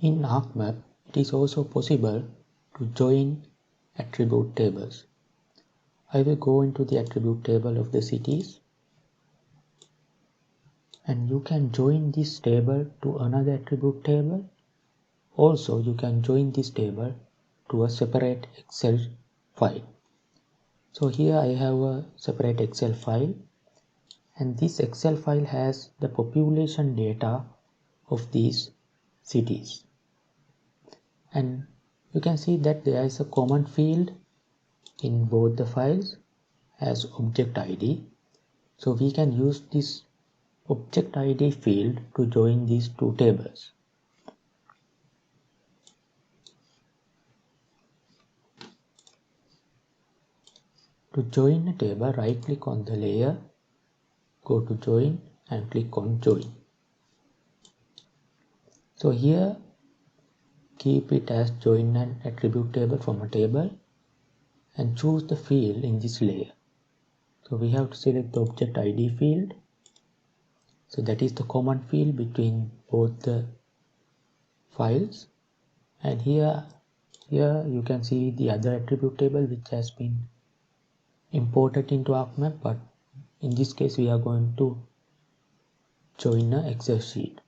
In ArcMap, it is also possible to join attribute tables. I will go into the attribute table of the cities, and you can join this table to another attribute table. Also, you can join this table to a separate Excel file. So here I have a separate Excel file, and this Excel file has the population data of these cities. And you can see that there is a common field in both the files as object ID. So we can use this object ID field to join these two tables. To join a table, right click on the layer, go to join and click on join. So here keep it as join an attribute table from a table and choose the field in this layer. So we have to select the object ID field. So that is the common field between both the files. And here you can see the other attribute table which has been imported into ArcMap, but in this case we are going to join an Excel sheet.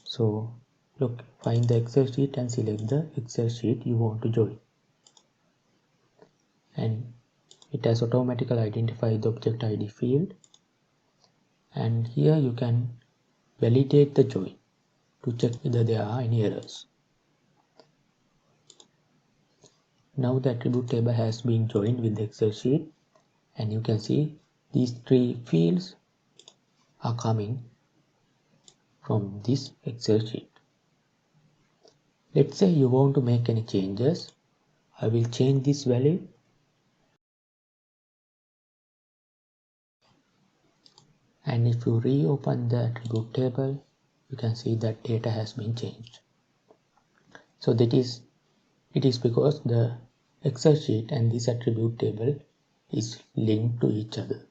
So look, find the Excel sheet and select the Excel sheet you want to join. And it has automatically identified the object ID field. And here you can validate the join to check whether there are any errors. Now the attribute table has been joined with the Excel sheet, and you can see these three fields are coming from this Excel sheet. Let's say you want to make any changes. I will change this value. And if you reopen the attribute table, you can see that data has been changed. So it is because the Excel sheet and this attribute table is linked to each other.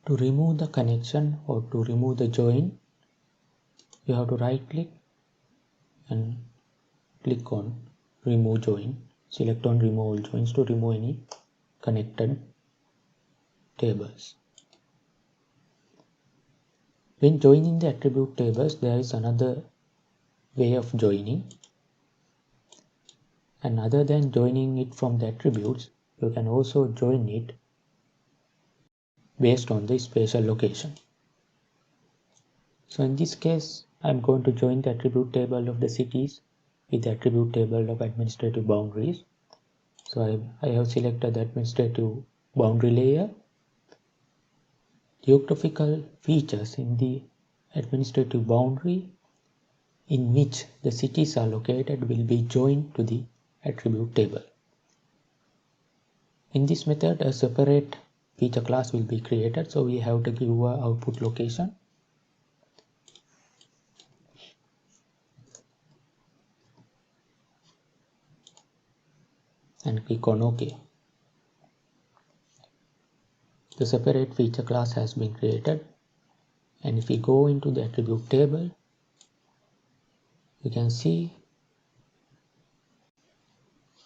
To remove the connection or to remove the join, you have to right click and click on remove join. Select on remove all joins to remove any connected tables. When joining the attribute tables, there is another way of joining. And other than joining it from the attributes, you can also join it based on the spatial location. So in this case, I'm going to join the attribute table of the cities with the attribute table of administrative boundaries. So I have selected the administrative boundary layer. Geographical features in the administrative boundary in which the cities are located will be joined to the attribute table. In this method, a separate feature class will be created, so we have to give our output location. And click on OK. The separate feature class has been created, and if we go into the attribute table, you can see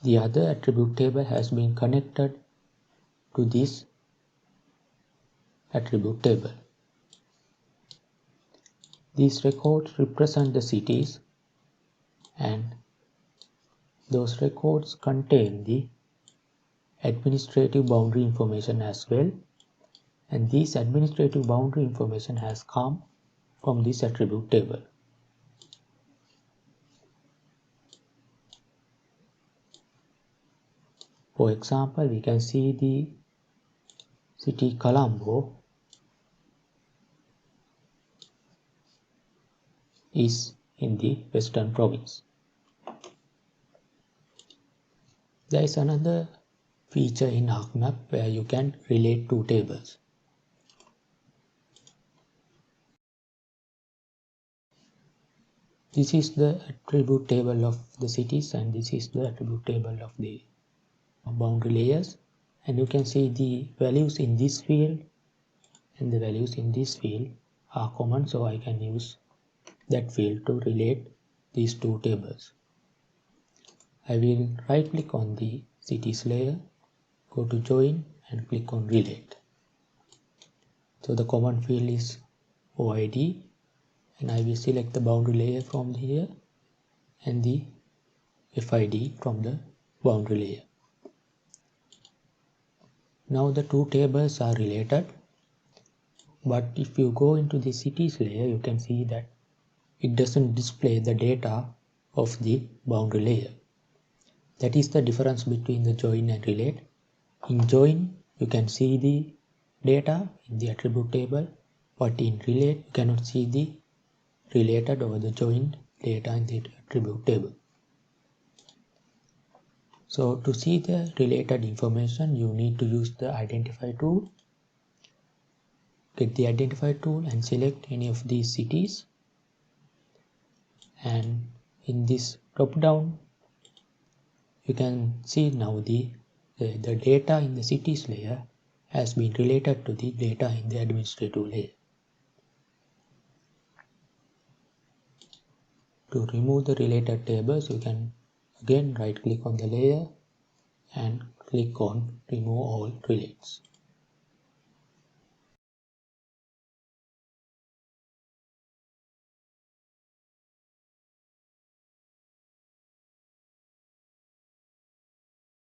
the other attribute table has been connected to this attribute table. These records represent the cities, and those records contain the administrative boundary information as well, and this administrative boundary information has come from this attribute table. For example, we can see the city Colombo is in the Western Province. There is another feature in ArcMap where you can relate two tables. This is the attribute table of the cities, and this is the attribute table of the boundary layers, and you can see the values in this field and the values in this field are common, so I can use that field to relate these two tables. I will right click on the cities layer, go to join and click on relate. So the common field is OID, and I will select the boundary layer from here and the FID from the boundary layer. Now the two tables are related, but if you go into the cities layer, you can see that it doesn't display the data of the boundary layer. That is the difference between the join and relate. In join, you can see the data in the attribute table, but in relate, you cannot see the related or the joined data in the attribute table. So to see the related information, you need to use the identify tool. Get the identify tool and select any of these cities. And in this drop down, you can see now the data in the cities layer has been related to the data in the administrative layer. To remove the related tables, you can again right click on the layer and click on remove all relates.